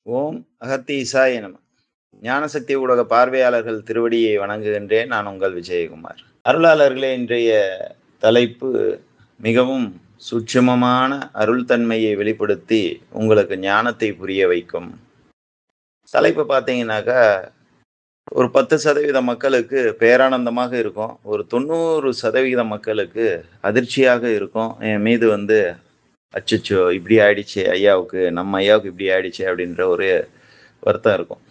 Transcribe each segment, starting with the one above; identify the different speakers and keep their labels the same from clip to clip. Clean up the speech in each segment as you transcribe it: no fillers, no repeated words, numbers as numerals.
Speaker 1: ஓம் அகத்தீசாய நம. ஞானசக்தி ஊடக பார்வையாளர்கள் திருவடியை வணங்குகின்றேன். நான் உங்கள் விஜயகுமார். அருளாளர்களே, இன்றைய தலைப்பு மிகவும் சூட்சுமமான அருள் தன்மையை வெளிப்படுத்தி உங்களுக்கு ஞானத்தை புரிய வைக்கும். தலைப்பு பார்த்தீங்கன்னாக்கா, ஒரு 10% மக்களுக்கு பேரானந்தமாக இருக்கும். ஒரு 90% மக்களுக்கு அதிர்ச்சியாக இருக்கும். என் மீது அச்சச்சோ! இப்படி ஆயிடுச்சே ஐயாவுக்கு, நம்ம ஐயாவுக்கு இப்படி ஆயிடுச்சே அப்படின்ற ஒரு வருத்தம் இருக்கும்.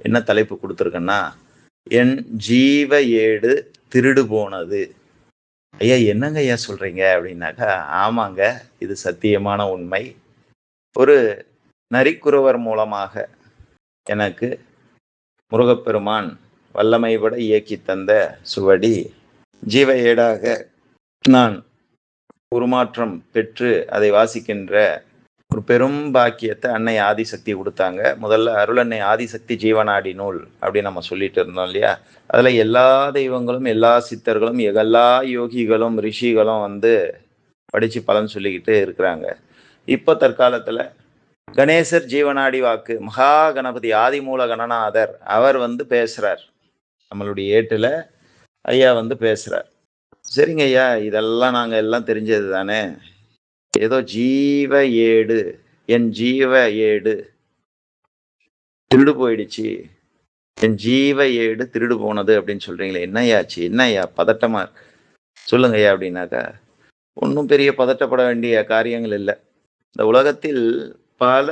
Speaker 1: என்ன தலைப்பு குடுத்துருக்கேன்னா, "என் ஜீவ ஏடு திருடு போனது." ஐயா, என்னங்க ஐயா சொல்றீங்க? அப்படின்னாக்கா, ஆமாங்க. இது சத்தியமான உண்மை. ஒரு நரிக்குறவர் மூலமாக எனக்கு முருகப்பெருமான் வல்லமைபட இயக்கித் தந்த சுவடி, ஜீவ ஏடாக நான் உருமாற்றம் பெற்று அதை வாசிக்கின்ற ஒரு பெரும் பாக்கியத்தை அன்னை ஆதிசக்தி குடுத்தாங்க. முதல்ல அருளன்னை ஆதிசக்தி ஜீவநாடி நூல் அப்படின்னு நம்ம சொல்லிட்டு இருந்தோம் இல்லையா? அதுல எல்லா தெய்வங்களும், எல்லா சித்தர்களும், எல்லா யோகிகளும், ரிஷிகளும் படிச்சு பலன் சொல்லிக்கிட்டு இருக்கிறாங்க. இப்ப தற்காலத்துல கணேசர் ஜீவநாடி வாக்கு மகா கணபதி ஆதிமூல கணநாதர் அவர் பேசுறார். நம்மளுடைய ஏட்டுல ஐயா பேசுறார். சரிங்க ஐயா, இதெல்லாம் நாங்க எல்லாம் தெரிஞ்சது தானே. ஏதோ ஜீவ ஏடு, என் ஜீவ ஏடு திருடு போயிடுச்சு. என் ஜீவ ஏடு திருடு போனது அப்படின்னு சொல்றீங்களே, என்னய்யா ஆச்சு? என்னய்யா பதட்டமா இருக்கு? சொல்லுங்க ஐயா அப்படின்னாக்கா, ஒண்ணும் பெரிய பதட்டப்பட வேண்டிய காரியங்கள் இல்ல. இந்த உலகத்தில் பல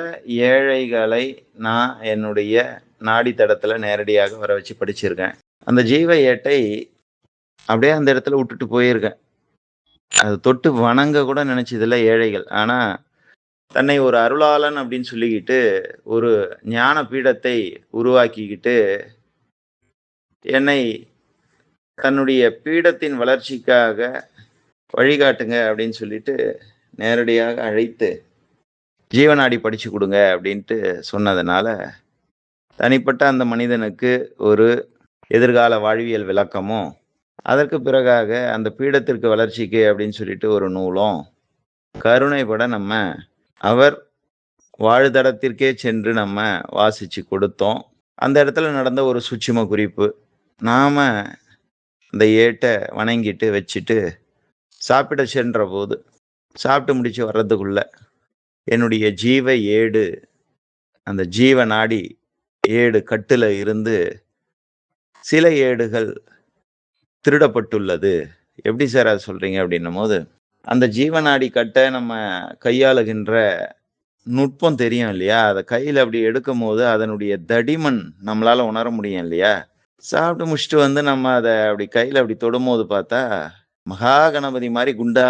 Speaker 1: ஏழைகளை நான் என்னுடைய நாடி தடத்துல நேரடியாக வர வச்சு படிச்சிருக்கேன். அந்த ஜீவ ஏட்டை அப்படியே அந்த இடத்துல விட்டுட்டு போயிருக்கேன். அது தொட்டு வணங்க கூட நினைச்சதில்ல ஏழைகள். ஆனா, தன்னை ஒரு அருளாளன் அப்படின்னு சொல்லிக்கிட்டு, ஒரு ஞான பீடத்தை உருவாக்கிக்கிட்டு, என்னை தன்னுடைய பீடத்தின் வளர்ச்சிக்காக வழிகாட்டுங்க அப்படின்னு சொல்லிட்டு, நேரடியாக அழைத்து, ஜீவநாடி படிச்சு குடுங்க அப்படின்ட்டு சொன்னதுனால, தனிப்பட்ட அந்த மனிதனுக்கு ஒரு எதிர்கால வாழ்வியல் விளக்கமும், அதற்கு பிறகாக அந்த பீடத்திற்கு வளர்ச்சிக்கு அப்படின்னு சொல்லிட்டு ஒரு நூலும், கருணைபட நம்ம அவர் வாழுதடத்திற்கே சென்று நம்ம வாசிச்சு கொடுத்தோம். அந்த இடத்துல நடந்த ஒரு சூட்சும குறிப்பு. நாம அந்த ஏட்ட வணங்கிட்டு வச்சுட்டு சாப்பிட சென்றபோது, சாப்பிட்டு முடிச்சு வர்றதுக்குள்ள, என்னுடைய ஜீவ ஏடு, அந்த ஜீவ நாடி ஏடு கட்டுல இருந்து சில ஏடுகள் திருடப்பட்டுள்ளது. எப்படி சார் அத சொல்றீங்க? அப்படின்னும்போது, அந்த ஜீவநாடி கட்ட நம்ம கையாளுகின்ற நுட்பம் தெரியும் இல்லையா? அத கையில அப்படி எடுக்கும்போது, அதனுடைய தடிமன் நம்மளால உணர முடியும் இல்லையா? சாப்பிட்டு முடிச்சுட்டு நம்ம அத அப்படி கையில அப்படி தொடும்போது பார்த்தா, மகா கணபதி மாரி குண்டா,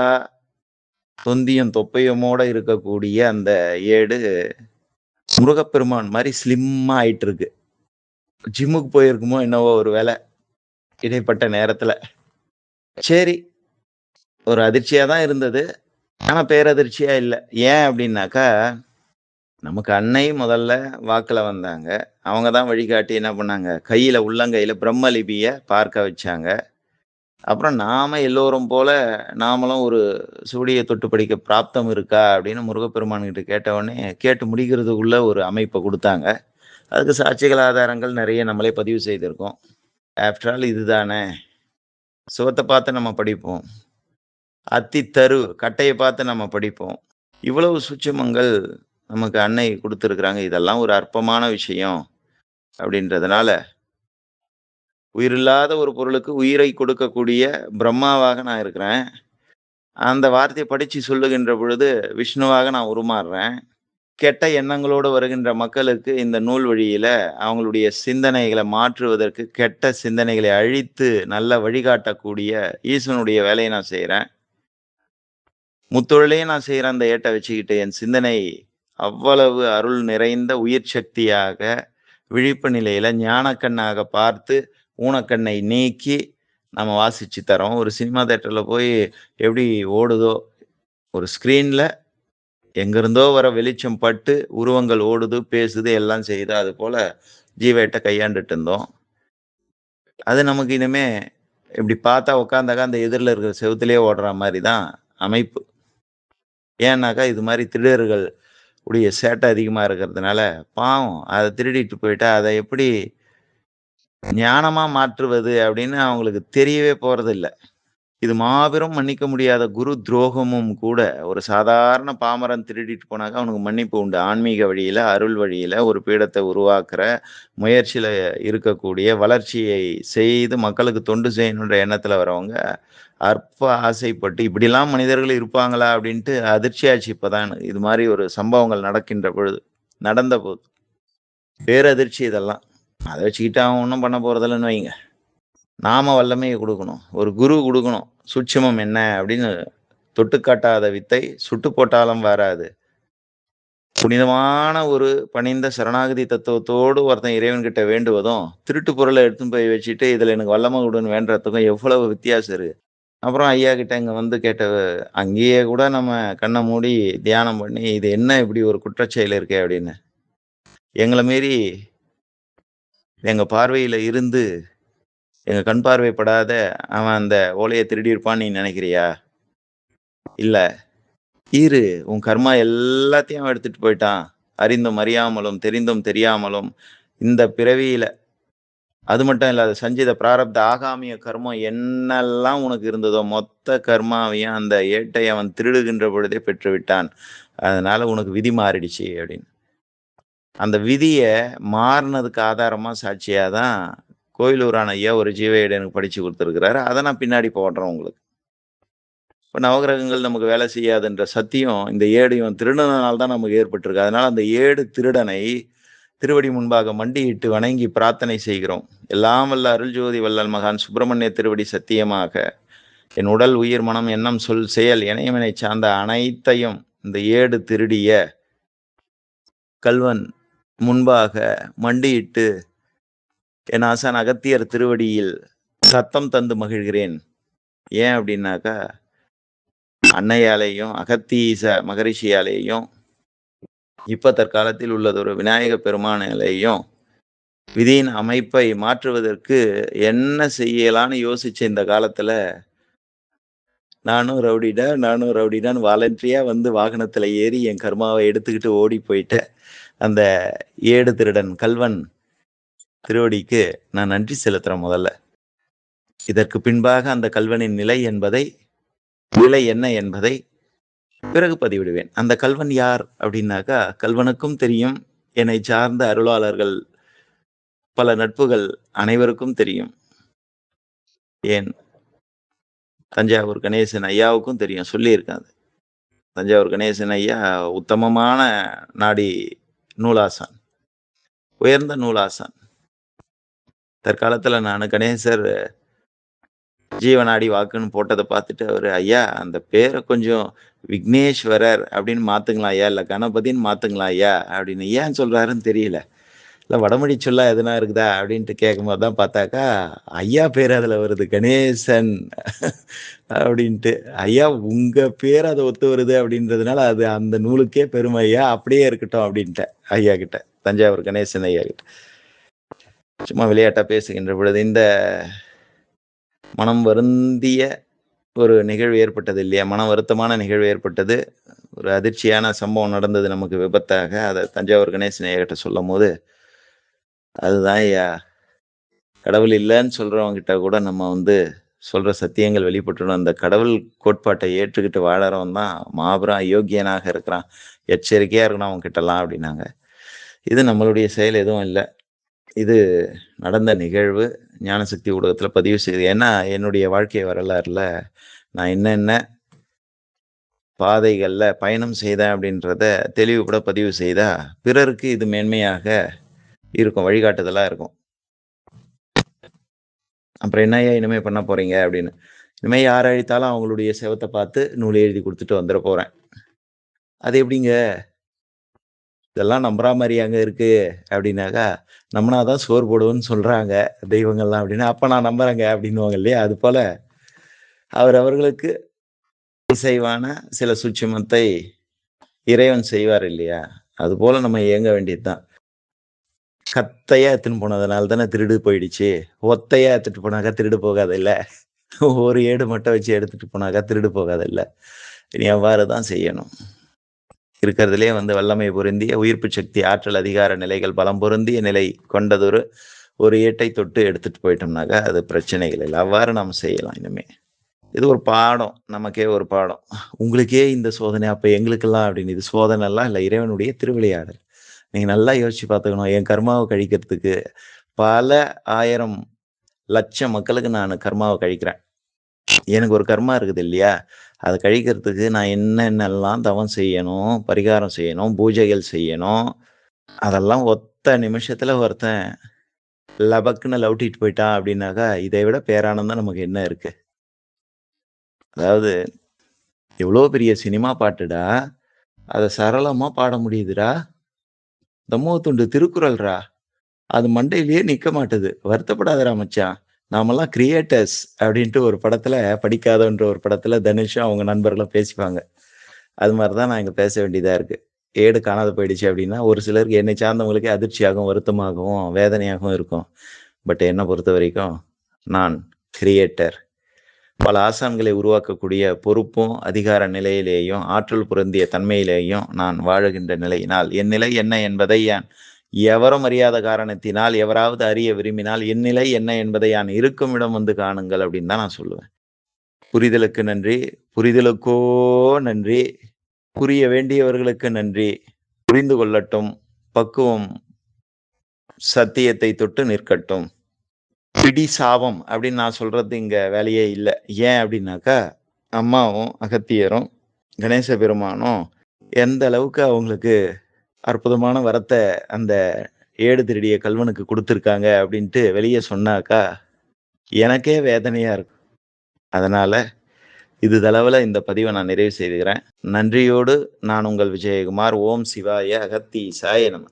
Speaker 1: தொந்தியும் தொப்பையுமோட இருக்கக்கூடிய அந்த ஏடு, முருகப்பெருமான் மாரி ஸ்லிம்மா ஆயிட்டிருக்கு. ஜிம்முக்கு போயிருக்குமோ என்னவோ ஒரு வேள, இடைப்பட்ட நேரத்துல. சரி, ஒரு அதிர்ச்சியா தான் இருந்தது. ஆனா பேரதிர்ச்சியா இல்ல. ஏன் அப்படின்னாக்கா, நமக்கு அன்னை முதல்ல வாக்குல வந்தாங்க. அவங்க தான் வழிகாட்டி என்ன பண்ணாங்க, கையில உள்ளங்கையில பிரம்ம லிபிய பார்க்க வச்சாங்க. அப்புறம் நாம எல்லோரும் போல நாமளும் ஒரு "சுவடிய தொட்டு படிக்க பிராப்தம் இருக்கா?" அப்படின்னு முருகப்பெருமான்கிட்ட கேட்ட உடனே, கேட்டு முடிக்கிறதுக்குள்ள ஒரு அமைப்ப குடுத்தாங்க. அதுக்கு சாட்சிகள், ஆதாரங்கள் நெறைய நம்மளே பதிவு செய்திருக்கோம். ஆஃப்டர் ஆல் இதுதானே! சுவத்த பார்த்து நம்ம படிப்போம். அத்தித்தரு கட்டைய பார்த்து நம்ம படிப்போம். இவ்வளவு சூட்சுமங்கள் நமக்கு அன்னை குடுத்திருக்கிறாங்க. இதெல்லாம் ஒரு அற்பமான விஷயம் அப்படின்றதுனால, உயிரில்லாத ஒரு பொருளுக்கு உயிரை கொடுக்கக்கூடிய பிரம்மாவாக நான் இருக்கிறேன். அந்த வார்த்தைய படிச்சு சொல்லுகின்ற பொழுது, விஷ்ணுவாக நான் உருமாறுறேன். கெட்ட எண்ணங்களோடு வருகின்ற மக்களுக்கு இந்த நூல் வழியில அவங்களுடைய சிந்தனைகள மாற்றுவதற்கு, கெட்ட சிந்தனைகளை அழித்து நல்ல வழிகாட்டக்கூடிய ஈசனுடைய வேலைய நான் செய்றேன். முத்தொழிலையும் நான் செய்றேன் அந்த ஏட்ட வச்சுக்கிட்டு. என் சிந்தனை அவ்வளவு அருள் நிறைந்த உயிர் சக்தியாக, விழிப்பு நிலையில ஞானக்கண்ணாக பார்த்து, ஊனக்கண்ணை நீக்கி நம்ம வாசிச்சு தர்றோம். ஒரு சினிமா தியேட்டர்ல போய் எப்படி ஓடுதோ, ஒரு ஸ்க்ரீன்ல எங்கிருந்தோ வர வெளிச்சம் பட்டு, உருவங்கள் ஓடுது, பேசுது, எல்லாம் செய்யுது. அதுபோல ஜீவேட்ட கையாண்டுட்டு இருந்தோம். அது நமக்கு இனிமே இப்படி பார்த்தா உட்காந்தாக்கா, அந்த எதிர்ல இருக்கிற செவுத்துலயே ஓடுற மாரி தான் அமைப்பு. ஏன்னாக்கா, இது மாரி திருடர்கள் உடைய சேட்டை அதிகமா இருக்கிறதுனால, பாவம் அத திருடிட்டு போயிட்டா, அத எப்படி ஞானமா மாற்றுவது அப்படின்னு அவங்களுக்கு தெரியவே போறதில்ல. இது மாபெரும் மன்னிக்க முடியாத குரு துரோகமும் கூட. ஒரு சாதாரண பாமரன் திருடிட்டு போனாக்க அவனுக்கு மன்னிப்பு உண்டு. ஆன்மீக வழியில, அருள் வழியில ஒரு பீடத்த உருவாக்குற முயற்சியில இருக்கக்கூடிய வளர்ச்சியை செய்து மக்களுக்கு தொண்டு செய்யணுன்ற எண்ணத்துல வரவங்க, அற்ப ஆசைப்பட்டு இப்படிலாம் மனிதர்கள் இருப்பாங்களா? அப்படின்ட்டு அதிர்ச்சியாச்சு இப்பதான் எனக்கு. இது மாரி ஒரு சம்பவங்கள் நடக்கின்ற பொழுது, நடந்தபோது. பேரதிர்ச்சி இதெல்லாம். அத வச்சுக்கிட்டு அவன் ஒண்ணும் பண்ண போறதில்லன்னு வைங்க. நாம வல்லமைய குடுக்கணும். ஒரு குரு குடுக்கணும். சூட்சுமம் என்ன அப்படின்னு தொட்டு காட்டாத வித்தை சுட்டு போட்டாலும் வாராது. புனிதமான ஒரு பணிந்த சரணாகதி தத்துவத்தோடு ஒருத்தன் இறைவன்கிட்ட வேண்டுவதும், திருட்டு பொருள எடுத்துன்னு போய் வச்சுட்டு, "இதுல எனக்கு வல்லம குடுன்னு" வேண்டுறதுக்கும் எவ்வளவு வித்தியாசம் இருக்கு. அப்புறம் ஐயா கிட்ட இங்க வந்து கேட்ட அங்கேயே கூட நம்ம கண்ண மூடி தியானம் பண்ணி, "இது என்ன இப்படி ஒரு குற்றச்செயல் இருக்கே?" அப்படின்னு. எங்கள மீறி எங்க பார்வையில இருந்து, எங்க கண் பார்வை படாத அவன் அந்த ஓலைய திருடியிருப்பான்னு நீ நெனைக்கிறியா? இல்ல. இரு. உன் கர்மா எல்லாத்தையும் அவன் எடுத்துட்டு போயிட்டான். அறிந்தும் அறியாமலும், தெரிந்தும் தெரியாமலும் இந்த பிறவியில அது மட்டும் இல்ல. அது சஞ்சித பிராரப்த ஆகாமிய கர்மம் என்னெல்லாம் உனக்கு இருந்ததோ, மொத்த கர்மாவையும் அந்த ஏட்டை அவன் திருடுகின்ற பொழுதே பெற்றுவிட்டான். அதனால உனக்கு விதி மாறிடுச்சு அப்படின்னு. அந்த விதிய மாறுனதுக்கு ஆதாரமா, சாட்சியா தான் கோயிலூரான் ஐயா ஒரு ஜீவ ஏடு எனக்கு படிச்சு குடுத்திருக்கிறாரு. அத நான் பின்னாடி போடுறேன் உங்களுக்கு. இப்ப நவகிரகங்கள் நமக்கு வேலை செய்யாதுன்ற சத்தியம், இந்த ஏடு இவன் திருடுனதுனால தான் நமக்கு ஏற்பட்டிருக்கு. அதனால அந்த ஏடு திருடனை திருவடி முன்பாக மண்டியிட்டு வணங்கி பிரார்த்தனை செய்கிறோம். எல்லாம் வல்ல அருள்ஜோதி வள்ளல் மகான் சுப்பிரமணிய திருவடி சத்தியமாக, என் உடல், உயிர், மனம், எண்ணம், சொல், செயல் இணையவினைச் சார்ந்த அனைத்தையும் இந்த ஏடு திருடிய கள்வன் முன்பாக மண்டியிட்டு, என் ஆசான் அகத்தியர் திருவடியில் சத்தம் தந்து மகிழ்கிறேன். ஏன் அப்படின்னாக்கா, அன்னையாலேயும், அகத்தீச மகரிஷியாலேயும், இப்ப தற்காலத்தில் உள்ளதொரு விநாயக பெருமானாலேயும் விதியின் அமைப்பை மாற்றுவதற்கு என்ன செய்யலான்னு யோசிச்ச இந்த காலத்துல, நானும் ரவுடிடான்னு வாலண்டரியா வந்து வாகனத்துல ஏறி என் கர்மாவ எடுத்துக்கிட்டு ஓடி போயிட்ட அந்த ஏடு திருடன் கள்வன் திருவடிக்கு நான் நன்றி செலுத்துறேன் முதல்ல. இதற்கு பின்பாக அந்த கள்வனின் நிலை என்ன என்பதை பிறகு பதிவிடுவேன். அந்த கள்வன் யார் அப்படின்னாக்கா, கள்வனுக்கும் தெரியும். என்னை சார்ந்த அருளாளர்கள் பல நட்புகள் அனைவருக்கும் தெரியும். ஏன் தஞ்சாவூர் கணேசன் ஐயாவுக்கும் தெரியும். சொல்லியிருக்கேன் அது. தஞ்சாவூர் கணேசன் ஐயா உத்தமமான நாடி நூலாசான். உயர்ந்த நூலாசான். தற்காலத்துல நானு கணேசர் ஜீவநாடி வாக்குன்னு போட்டத பார்த்துட்டு அவரு, "ஐயா அந்த பேர கொஞ்சம் விக்னேஸ்வரர் அப்படின்னு மாத்துங்களேன் ஐயா, இல்ல கணபதின்னு மாத்துங்களேன் ஐயா" அப்படின்னு. ஏன் சொல்றாருன்னு தெரியல. இல்ல வடமொழி சொல்லா எதுனா இருக்குதா அப்படின்ட்டு கேட்கும்போது தான் பார்த்தாக்கா, ஐயா பேரு அதுல வருது. கணேசன் அப்படின்ட்டு. ஐயா உங்க பேரு அத ஒத்து வருது அப்படின்றதுனால, அது அந்த நூலுக்கே பெருமை ஐயா. அப்படியே இருக்கட்டும் அப்படின்ட்டேன் ஐயா கிட்ட. தஞ்சாவூர் கணேசன் ஐயா கிட்ட. சும்மா விளையாட்டா பேசுகின்ற பொழுது, இந்த மனம் வருந்திய ஒரு நிகழ்வு ஏற்பட்டது இல்லையா? மன வருத்தமான நிகழ்வு ஏற்பட்டது. ஒரு அதிர்ச்சியான சம்பவம் நடந்தது நமக்கு விபத்தாக. அத தஞ்சாவூர் கணேசன் ஐயா கிட்ட சொல்லும்போது, அதுதான்யா கடவுள் இல்லன்னு சொல்றவங்க கிட்ட கூட நம்ம வந்து சொல்ற சத்தியங்கள் வெளிப்பட்டுடும். அந்த கடவுள் கோட்பாட்டை ஏற்றுக்கிட்டு வாழறவன் தான் மாபெரும் அயோக்கியனாக இருக்கிறான். எச்சரிக்கையா இருக்கணும் அவங்க கிட்டலாம் அப்படின்னாங்க. இது நம்மளுடைய செயல் எதுவும் இல்ல. இது நடந்த நிகழ்வு. ஞானசக்தி ஊடகத்துல பதிவு செய்து ஏன்னா என்னுடைய வாழ்க்கை வரலாறுல நான் என்னென்ன பாதைகள்ல பயணம் செய்தேன் அப்படின்றத தெளிவுபட பதிவு செய்தா, பிறருக்கு இது மேன்மையாக இருக்கும். வழிகாட்டுதலா இருக்கும். அப்புறம் என்னய்யா இனிமே பண்ண போறீங்க அப்படின்னு. இனிமே யார் அழைத்தாலும் அவங்களுடைய செவத்த பார்த்து நூல் எழுதி குடுத்துட்டு வந்துர போறேன். அது எப்படிங்க? இதெல்லாம் நம்புறா மாரியாங்க இருக்கு அப்படின்னாக்கா, நம்புனா தான் சோறு போடுவேன்னு சொல்றாங்க தெய்வங்கள்லாம் அப்படின்னு. அப்ப நான் நம்புறேங்க அப்படின்னுவாங்க இல்லையா? அதுபோல அவரவர்களுக்கு இசைவான சில சூட்சுமத்தை இறைவன் செய்வார் இல்லையா? அதுபோல நம்ம இயங்க வேண்டியது தான். கத்தையா எடுத்துன்னு போனதுனால தானே திருடு போயிடுச்சு. ஒத்தையா எடுத்துட்டு போனாக்கா திருடு போகாதுல்ல. ஒரு ஏடு மட்டும் வச்சு எடுத்துட்டு போனாக்கா திருடு போகாதுல்ல. நீ அவ்வாறு தான் செய்யணும். இருக்கிறதுலே வல்லமை பொருந்திய உயிர்ப்பு சக்தி, ஆற்றல், அதிகார நிலைகள் பலம் பொருந்திய நிலை கொண்டதொரு ஒரு ஏட்டை தொட்டு எடுத்துட்டு போயிட்டோம்னாக்கா அது பிரச்சனைகள் இல்லை. அவ்வாறு நாம் செய்யலாம் இனிமே. இது ஒரு பாடம். நமக்கே ஒரு பாடம். உங்களுக்கே இந்த சோதனை, அப்ப எங்களுக்கெல்லாம் அப்படின்னு. இது சோதனைலாம் இல்ல. இறைவனுடைய திருவிளையாடல். நீங்க நல்லா யோசிச்சு பார்த்துக்கணும். என் கர்மாவ கழிக்கிறதுக்கு பல 1000 லட்சம் மக்களுக்கு நான் கர்மாவ கழிக்கிறேன். எனக்கு ஒரு கர்மா இருக்குது இல்லையா? அத கழிக்கிறதுக்கு நான் என்னென்னலாம் தவம் செய்யணும், பரிகாரம் செய்யணும், பூஜைகள் செய்யணும். அதெல்லாம் ஒத்த நிமிஷத்துல ஒருத்தன் லபக்குன்னு லவுட்டிட்டு போயிட்டான் அப்படின்னாக்கா, இதை விட பேரானந்தம் நமக்கு என்ன இருக்கு? அதாவது எவ்வளோ பெரிய சினிமா பாட்டுடா! அத சரளமா பாட முடியுதுடா. தம்மோத்துண்டு திருக்குறள்றா! அது மண்டையிலேயே நிக்க மாட்டுது. வருத்தப்படாதடா மச்சான். நாமெல்லாம் கிரியேட்டர்ஸ் அப்படின்ட்டு ஒரு படத்துல, படிக்காதவன்ற ஒரு படத்துல தனுஷும் அவங்க நண்பர்களும் பேசிப்பாங்க. அது மாரி தான் நான் இங்க பேச வேண்டியதா இருக்கு. ஏடு காணாத போயிடுச்சு அப்படின்னா, ஒரு சிலருக்கு என்னை சார்ந்தவங்களுக்கே அதிர்ச்சியாகவும், வருத்தமாகவும், வேதனையாகவும் இருக்கும். பட் என்ன பொறுத்தவரைக்கும், நான் கிரியேட்டர். பல ஆசான்களை உருவாக்கக்கூடிய பொறுப்பும், அதிகார நிலையிலேயும், ஆற்றல் பொருந்திய தன்மையிலேயும் நான் வாழுகின்ற நிலையினால், என் நிலை என்ன என்பதை எவரும் அறியாத காரணத்தினால், எவராவது அறிய விரும்பினால், என் நிலை என்ன என்பதை இருக்கும் இடம் வந்து காணுங்கள் அப்படின்னு தான் நான் சொல்லுவேன். புரிதலுக்கு நன்றி. புரிதலுக்கோ நன்றி. புரிய வேண்டியவர்களுக்கு நன்றி. புரிந்து கொள்ளட்டும். பக்குவம் சத்தியத்தை தொட்டு நிற்கட்டும். பிடி சாபம் அப்படின்னு நான் சொல்றது இங்க வேலையே இல்ல. ஏன் அப்படின்னாக்கா, அம்மாவும், அகத்தியரும், கணேச பெருமானும் எந்த அளவுக்கு அவங்களுக்கு அற்புதமான வரத்த அந்த ஏடு திருடிய கல்வனுக்கு குடுத்துருக்காங்க அப்படின்ட்டு வெளிய சொன்னாக்கா, எனக்கே வேதனையா இருக்கும். அதனால இது தளவுல இந்த பதிவ நான் நிறைவு செய்துக்கிறேன். நன்றியோடு நான் உங்கள் விஜயகுமார். ஓம் சிவாய! அகத்தீசாய நம!